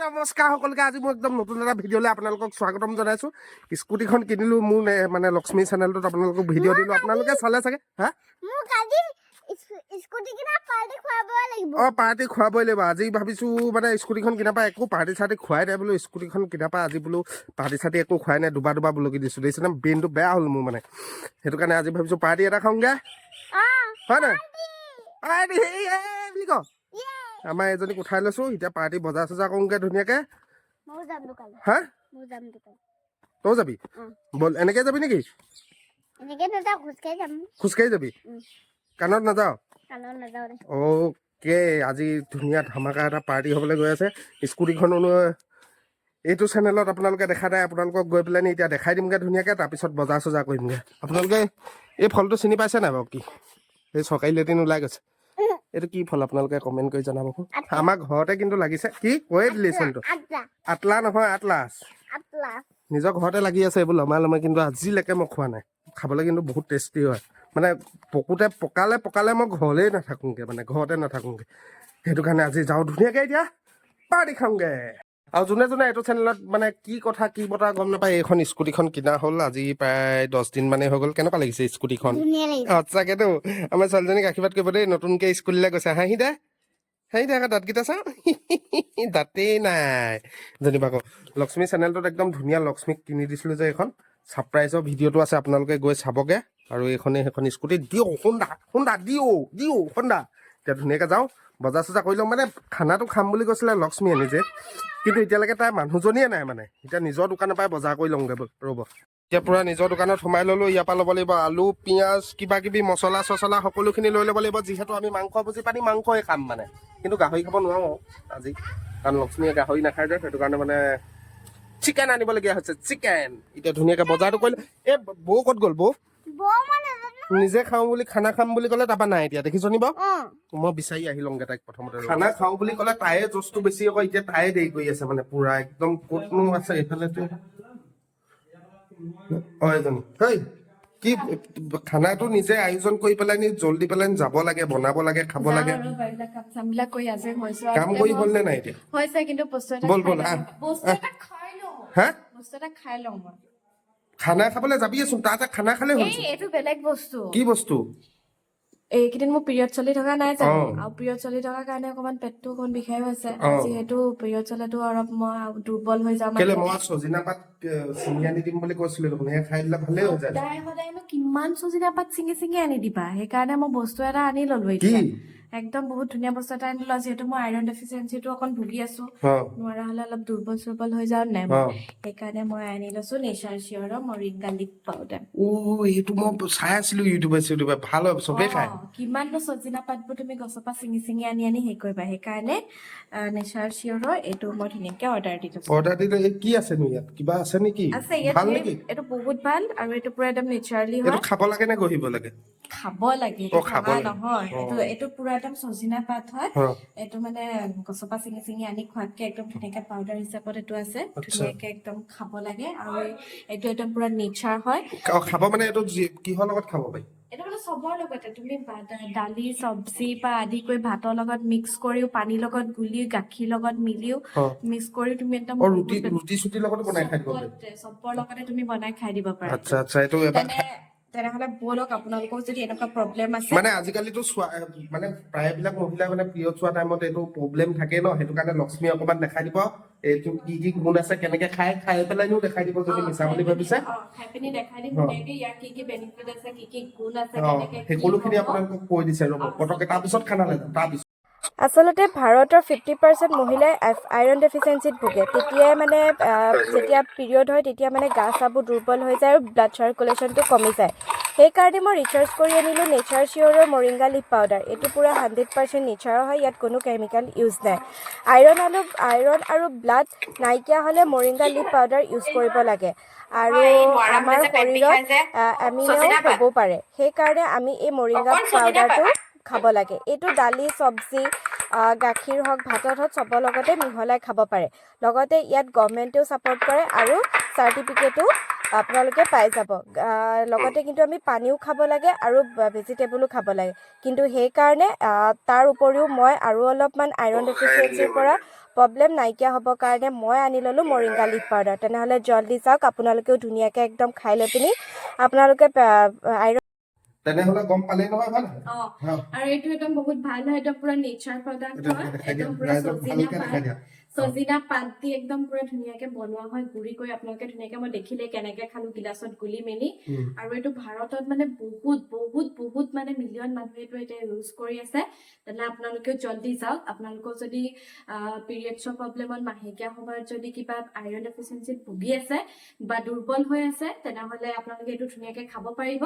নমস্কাৰ সকলোকে আজি মই একদম নতুন এটা ভিডিঅ'লৈ আপোনালোকক স্বাগতম জনাইছো স্কুটিখন কিনিলো মোৰ মানে লক্ষ্মী চেনেলটোত আপোনালোকক ভিডিঅ' দিলো আপোনালোকে চালে চাগে হা মোক আজি স্কুটি কিনা পাৰ্টি খুৱাবই লাগিব পাৰ্টি খুৱাবই লাগিব আজি ভাবিছো মানে স্কুটিখন কিনা পা একো পাৰ্টি চাৰ্টি খুৱাই নাই বোলো স্কুটিখন কিনা পা আজি বোলো পাৰ্টি চাৰ্টি একো খুৱাই নাই দুবাৰ বুলকি দিছো দেখিছেনে ব্ৰেইনটো বেয়া হ'ল মোৰ মানে সেইটো কাৰণে আজি ভাবিছো পাৰ্টি এটা খাওঁগে হয় নাই পাৰ্টি বুলি ক আমাৰ এজনীক উঠাই লৈছো এতিয়া পাৰ্টি বজাৰ চজাৰ কৰোঁগে ধুনীয়াকে হা তই যাবি বল এনেকে যাবি নেকি খোজকাঢ়ি যাবি কাণত নাযাওঁ অ'কে আজি ধুনীয়া ধামাকা এটা পাৰ্টি হ'বলৈ গৈ আছে স্কুটিখনো এইটো চেনেলত আপোনালোকে দেখা নাই আপোনালোকক গৈ পেলাই এতিয়া দেখাই দিমগৈ ধুনীয়াকৈ তাৰপিছত বজাৰ চজাৰ কৰিমগৈ আপোনালোকে এই ফলটো চিনি পাইছে নাই বাৰু কি এই চৰকাৰী লেট্ৰিন ওলাই গৈছে এইটো কি ফল আপোনালোকে কমেণ্ট কৰি জনাবচোন আমাৰ ঘৰতে কিন্তু লাগিছে কি কৈয়ে দিলি চেনটো আটলা নহয় আটলাছ নিজৰ ঘৰতে লাগি আছে এইবোৰ লমাই লমাই কিন্তু আজিলৈকে মই খোৱা নাই খাবলৈ কিন্তু বহুত টেষ্টি হয় মানে পকালে মই ঘৰলেই নাথাকোঁগৈ মানে ঘৰতে নাথাকোঁগৈ সেইটো কাৰণে আজি যাওঁ ধুনীয়াকৈ এতিয়া পাৰ্টি খাওঁগৈ আৰু যোনে যোনে এইটো চেনেলত মানে কি কথা কি বতৰা গম নাপায় এইখন স্কুটিখন কিনা হ'ল আজি প্ৰায় 10 দিন মানেই হৈ গ'ল কেনেকুৱা লাগিছে স্কুটিখন সঁচাকেতো আমাৰ ছোৱালীজনীক আশীৰ্বাদ কৰিব দেই নতুনকৈ স্কুললৈ গৈছে হাঁহি দে আকৌ দাঁতকেইটা চাওঁ দাঁতেই নাই যেনিবা আকৌ লক্ষ্মী চেনেলটোত একদম ধুনীয়া লক্ষ্মীক কিনি দিছিলোঁ যে এইখন ছাৰপ্ৰাইজৰ ভিডিঅ'টো আছে আপোনালোকে গৈ চাবগৈ আৰু সেইখন স্কুটি দিওঁ হোণ্ডা দিওঁ হোণ্ডা এতিয়া ধুনীয়াকৈ যাওঁ বজাৰ চজাৰ কৰি লওঁ মানে খানাটো খাম বুলি কৈছিলে লক্ষ্মীয়ে নিজে কিন্তু এতিয়ালৈকে তাই মানুহজনীয়ে নাই মানে এতিয়া নিজৰ দোকানৰ পৰাই বজাৰ কৰি লওঁগৈ ৰ'ব এতিয়া পূৰা নিজৰ দোকানত সোমাই ল'লোঁ ইয়াৰ পৰা ল'ব লাগিব আলু পিঁয়াজ কিবা কিবি মছলা চছলা সকলোখিনি লৈ ল'ব লাগিব যিহেতু আমি মাংস বুজি পানি মাংসই খাম মানে কিন্তু গাহৰি খাব নোৱাৰোঁ আজি কাৰণ লক্ষ্মীয়ে গাহৰি নাখায় যে সেইটো কাৰণে মানে চিকেন আনিবলগীয়া হৈছে চিকেন এতিয়া ধুনীয়াকৈ বজাৰটো কৰিলে এই বৌ ক'ত গ'ল বৌ নিজে খাওঁ বুলি খানা খাম বুলি ক'লে তাৰপৰা নাই এতিয়া দেখিছ নি বাৰু মই বিচাৰি আহি লওঁগে তাইক প্ৰথমতে খানা খাওঁ বুলি ক'লে তাইয়ে জচটো বেছি আকৌ এতিয়া তাইয়ে দেৰি কৰি আছে মানে পুৰা একদম ক'তনো আছে এইফালেতো এজনী হেই কি খানাটো নিজে আয়োজন কৰি পেলাই নি জল্দি পেলাই যাব লাগে বনাব লাগে খাব লাগে কাম কৰি হ'ল নে নাই এতিয়া বল হা খানা খাবলৈ যাবিয়েচোন তাতে খানা খালে হ'ল এইটো বেলেগ বস্তু কি বস্তু এইকেইদিন মোৰ পিৰিয়ড চলি থকা নাই জানো আৰু পিৰিয়ড চলি থকাৰ কাৰণে অকমান পেটটো অকণ বিষাই হৈছে যিহেতু পিৰিয়ড চলেতো অলপ মই দুৰ্বল হৈ যাম কেলে মই সজিনা পাত চিঙি আনি দিম বুলি কৈছিলো দেখোন সেয়া খাই দিলে ভালেই হৈ যায় সদায়নো কিমান সজিনা পাত চিঙি আনি দিবা সেইকাৰণে মই বস্তু এটা আনি ললো এতিয়া একদম বহুত ধুনীয়া বস্তু এটা আনি ললো যিহেতু মই আইৰণ ডেফিচিয়েঞ্চিটো অকণ ভুগি আছো নোৱাৰা হলে অলপ দুৰ্বল হৈ যাওঁ নাই সেইকাৰণে মই আনি লৈছো নেচাৰ চিয়ৰৰ মৰিংগা লিপ পাউডাৰ এইটো মই চাই আছিলো ইউটিউবে ভাল হয় চবেই খায় কিমাননো সজিনা পাতবোৰ তুমি গছৰ পৰা চিঙি আনি হেৰি কৰিবা সেইকাৰণে নেচাৰ চিয়ৰৰ এইটো মই ধুনীয়াকে অৰ্ডাৰ দি দিছো অৰ্ডাৰ দিলে কি আছে নো ইয়াত কিবা আছে নেকি ভাল নেকি এইটো বহুত ভাল আৰু এইটো পুৰা একদম নেচাৰেলি হয় এইটো খাব লাগে নে গহিব লাগে খাব লাগে নহয় এইটো পুৰা একদম সজিনা পাত হয় এইটো মানে গছৰ পৰা চিঙি আনি খোৱাতকে একদম ধুনীয়াকে পাউডাৰ হিচাপত এইটো আছে ধুনীয়াকে একদম খাব লাগে আৰু এইটো একদম পুৰা নেচাৰ হয় খাব মানে এইটো কিহৰ লগত খাব পাৰি এইটো মানে চবৰ লগতে তুমি দালি চব্জি বা আদি কৰি ভাতৰ লগত মিক্স কৰিও পানীৰ লগত গুলি গাখীৰ লগত মিলিও মিক্স কৰি তুমি একদম ৰুটি চুটিৰ লগত বনাই খাই দিব পাৰি চবৰ লগতে তুমি বনাই খাই দিব পাৰা আচ্ছা এইটো এবাৰ তেনেহলে বলক আপোনালোকৰ যদি এনেকুৱা প্ৰব্লেম আছে মানে আজিকালিতো মানে প্ৰায়বিলাক মহিলা মানে পিৰিয়ড চোৱা টাইমত এইটো প্ৰব্লেম থাকে ন সেইটো কাৰণে লক্ষ্মী অকমান দেখাই দিব এইটো কি গুণ আছে কেনেকে খাই পেলাইও দেখাই দিব যদি মিছা বুলি ভাবিছে খাই পিনি দেখাই দিম ইয়াৰ কি বেনিফিট আছে কি গুণ আছে সকলোখিনি আপোনালোকক কৈ দিছে ৰ'ব পটকে তাৰপিছত খানালে যাম তাৰপিছত আচলতে ভাৰতৰ 50% মহিলাই আইৰণ ডেফিচিয়েঞ্চিত ভোগে তেতিয়াই মানে যেতিয়া পিৰিয়ড হয় তেতিয়া মানে গা চাবোৰ দুৰ্বল হৈ যায় আৰু ব্লাড চাৰ্কুলেশ্যনটো কমি যায় সেইকাৰণে মই ৰিচাৰ্জ কৰি আনিলোঁ নেচাৰ চিয়ৰৰ মৰিংগা লিপ পাউডাৰ এইটো পূৰা 100% নেচাৰৰ হয় ইয়াত কোনো কেমিকেল ইউজ নাই আইৰণ আৰু ব্লাড নাইকিয়া হ'লে মৰিংগা লিপ পাউডাৰ ইউজ কৰিব লাগে আৰু আমাৰ শৰীৰত এমিনো হ'ব পাৰে সেইকাৰণে আমি এই মৰিংগা পাউডাৰটো খাব লাগে এইটো দালি চব্জি গাখীৰ হওক ভাতত হওক চবৰ লগতে মিহলাই খাব পাৰে লগতে ইয়াত গভৰ্ণমেণ্টেও ছাপোৰ্ট কৰে আৰু চাৰ্টিফিকেটো আপোনালোকে পাই যাব। লগতে কিন্তু আমি পানীও খাব লাগে আৰু ভেজিটেবলো খাব লাগে। কিন্তু সেইকাৰণে তাৰ উপৰিও মই আৰু অলপমান আইৰণ ডেফিচিয়েঞ্চিৰ পৰা প্ৰব্লেম নাইকিয়া হ'বৰ কাৰণে মই আনি ল'লোঁ মৰিংগা লিফ পাউডাৰ। তেনেহ'লে জল্দি যাওক, আপোনালোকেও ধুনীয়াকৈ একদম খাই লৈ পিনি আপোনালোকে আইৰণ তেনেহ'লে গম পালেই নহয় ভাল আৰু এইটো একদম বহুত ভাল হয়, একদম পুৰা নেচাৰ প্ৰডাক্ট হয়, একদম পুৰা চজিনা পাত দি একদম পুৰা ধুনীয়াকে বনোৱা হয়, গুৰি কৰি আপোনালোকে ধুনীয়াকে মই দেখিলে কেনেকে খালো গিলাচত গুলি মেলি। আৰু এইটো ভাৰতত মানে বহুত বহুত বহুত মানে মিলিয়ন মানুহে এইটো এতিয়া ইউজ কৰি আছে। তেনেহ'লে আপোনালোকেও জল্দি যাওক। আপোনালোকৰ যদি পিৰিয়ডছৰ প্ৰব্লেমত মাহেকীয়া সময়ত যদি কিবা আইৰণ ডেফিচিয়েঞ্চিত ভুগি আছে বা দুৰ্বল হৈ আছে, তেনেহ'লে আপোনালোকে এইটো ধুনীয়াকে খাব পাৰিব।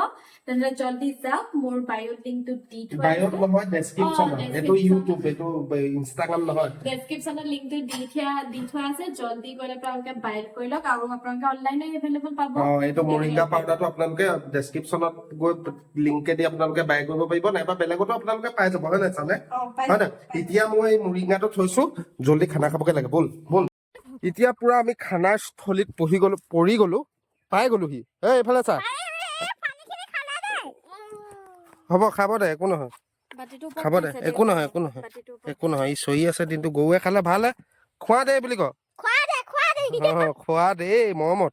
তেনেহ'লে জল্দি যাওক, মোৰ বায়ো লিংকটো দি থোৱা বায়'ত নহয় ডেছক্ৰিপশ্যনত, এইটো ইউটিউব, এইটো ইনষ্টাগ্ৰাম নহয়, ডেছক্ৰিপশ্যনত লিংকটো দি থোৱা আছে। জল্দি গ'লে আপোনালোকে বাই কৰি লওক আৰু আপোনালোকে অনলাইনে এভেইলেবল পাব। এইটো মৰিংগা পাউডাৰটো আপোনালোকে ডেছক্ৰিপশ্যনত গৈ লিংকেদি আপোনালোকে বাই কৰিব পাৰিব, নাইবা বেলেগতো আপোনালোকে পাই যাব, হয় নাই চালে? হয় নাই? এতিয়া মই এই মৰিংগাটো থৈছো, জল্দি খানা খাবগে লাগে, ব'ল ব'ল। এতিয়া পুৰা আমি খানাৰ স্থলীত পৰি গলো, পাই গলোহি। এইফালে চা, হ'ব খাব দে, একো নহয়, খাব দে, একো নহয় একো নহয় একো নহয়। ই চৰি আছে দিনটো, গৰুৱে খালে ভাল হে। খোৱা দে বুলি ক, খোৱা দেই মৰমত।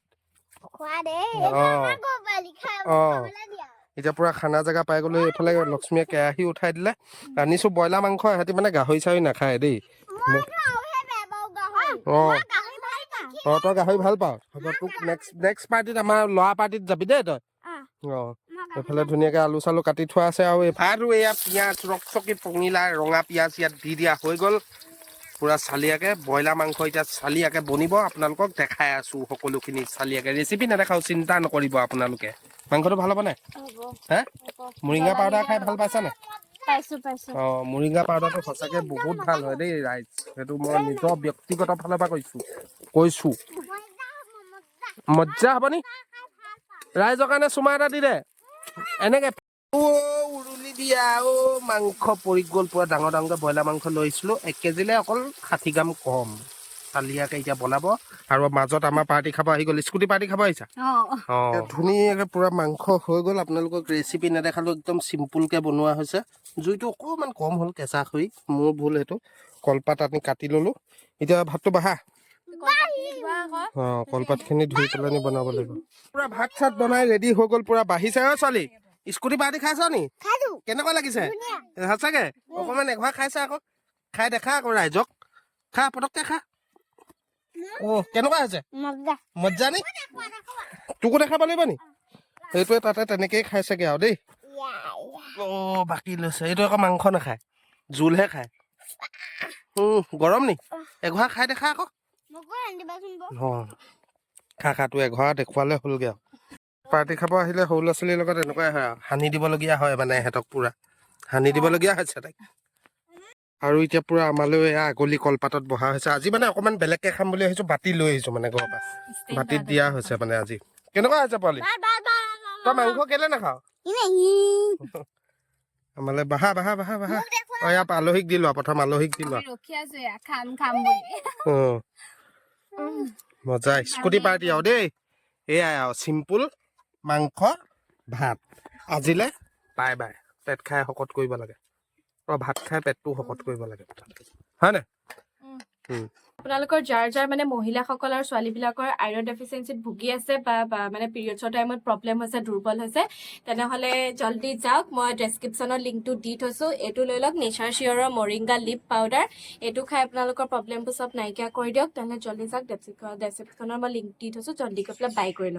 এতিয়া পুৰা খানা জেগা পাই গলো। এইফালে লক্ষ্মীয়ে কেৰাহী উঠাই দিলে, আনিছো ব্ৰইলাৰ মাংস। সিহঁতি মানে গাহৰি চাহৰি নাখায় দেই। তই গাহৰি ভাল পাওঁ? হ'ব, তোক নেক্সট পাৰ্টিত, আমাৰ ল'ৰা পাৰ্টিত যাবি দেই তই। এইফালে ধুনীয়াকে আলু চালু কাটি থোৱা আছে, আৰু এফালো এয়া পিঁয়াজ ৰকচকি পঙিলা ৰঙা পিঁয়াজ ইয়াত দি দিয়া হৈ গ'ল পুৰা চালিয়াকে। ব্ৰইলাৰ মাংস এতিয়া চালিয়াকে বনিব, আপোনালোকক দেখাই আছো সকলোখিনি চালিয়াকে। ৰেচিপি নেদেখাও, চিন্তা নকৰিব আপোনালোকে। মাংসটো ভাল হ'ব নাই? হে, মৰিংগা পাউডাৰ খাই ভাল পাইছা নাই? মৰিংগা পাউডাৰটো সঁচাকে বহুত ভাল হয় দেই ৰাইজ, সেইটো মই নিজৰ ব্যক্তিগত ফালৰ পৰা কৈছো। মজ্জা হ'ব নি? ৰাইজৰ কাৰণে চুমা এটা দি দে এনেকে। উৰুলি দিয়া মাংস পৰি গ'ল পুৰা ডাঙৰ ডাঙৰকে। ব্ৰইলাৰ মাংস লৈছিলো 1 কেজিলে অকল 60 গ্ৰাম কম। চালিয়াকে এতিয়া বনাব, আৰু মাজত আমাৰ পাৰ্টি খাব আহি গ'ল। স্কুটি পাৰ্টি খাব আহিছা? ধুনীয়াকে পুৰা মাংস হৈ গ'ল। আপোনালোকক ৰেচিপি নেদেখালো, একদম চিম্পুলকে বনোৱা হৈছে। জুইটো অকণমান কম হ'ল, কেঁচা খৰি, মোৰ ভুল সেইটো। কলপাত আনি কাটি ললো। এতিয়া ভাতটো বাঢ়া। কলপাত খিনি ধুই পেলাই বনাব লাগিব। পুৰা ভাত চাত বনাই ৰেডি হৈ গ'ল, পুৰা বাঢ়িছে। ছোৱালী স্কুটি পাৰ্টি খাইছ নি? কেনেকুৱা লাগিছে? সঁচাকে অকমান এঘৰা খাইছে আকৌ, খাই দেখা আকৌ ৰাইজক। খা পটককে খা। কেনেকুৱা হৈছে? মজ্জা নি? তোকো দেখাব লাগিব নি? সেইটোৱে তাতে তেনেকেই খাইছেগে আৰু দেই। বাকী লৈছে। এইটো আকৌ মাংস নাখায়, জোলহে খায়। গৰম নি? এঘৰা খাই দেখা আকৌ। খা তোৰ এঘৰা দেখুৱালে হ'লগে আৰু। পাৰ্টি খাব আহিলে সৰু ল'ৰা ছোৱালীৰ লগত এনেকুৱাই হয় আৰু, সানি দিবলগীয়া হয় মানে, সিহঁতক পুৰা সানি দিবলগীয়া হৈছে তাইক। আৰু এতিয়া পুৰা আমালৈ এয়া আগলি কলপাতত বহা হৈছে। আজি মানে অকমান বেলেগকে খাম বুলি আহিছো, বাতি লৈ আহিছো মানে ঘৰৰ পৰা, বাতিত দিয়া হৈছে মানে আজি। কেনেকুৱা হৈছে পোৱালি? তই মাংস কেলে নাখাৱ? আমালে বাহা। ইয়াত আলহীক দি লোৱা, প্ৰথম আলহীক দি লোৱা। মজা স্কুটি পাৰ্টি আৰু দেই। এয়াই আৰু চিম্পুল মাংস ভাত আজিলে। Bye bye. পেট খাই শকত কৰিব লাগে, ভাত খাই পেটটো শকত কৰিব লাগে, হয় নাই? আপোনালোকৰ যাৰ মানে মহিলাসকল আৰু ছোৱালীবিলাকৰ আইৰণ ডেফিচিয়েঞ্চিত ভুগি আছে বা মানে পিৰিয়ডছৰ টাইমত প্ৰব্লেম হৈছে, দুৰ্বল হৈছে, তেনেহ'লে জল্দি যাওক। মই ডেছক্ৰিপশ্যনত লিংকটো দি থৈছোঁ। এইটো লৈ লওক, নেচাৰ চিয়ৰৰ মৰিংগা লিপ পাউডাৰ। এইটো খাই আপোনালোকৰ প্ৰব্লেমবোৰ চব নাইকিয়া কৰি দিয়ক। তেনেহ'লে জল্দি যাওক, ডেছক্ৰিপশ্যনৰ মই লিংক দি থৈছোঁ, জল্দি গৈ পেলাই বাই কৰি লওক।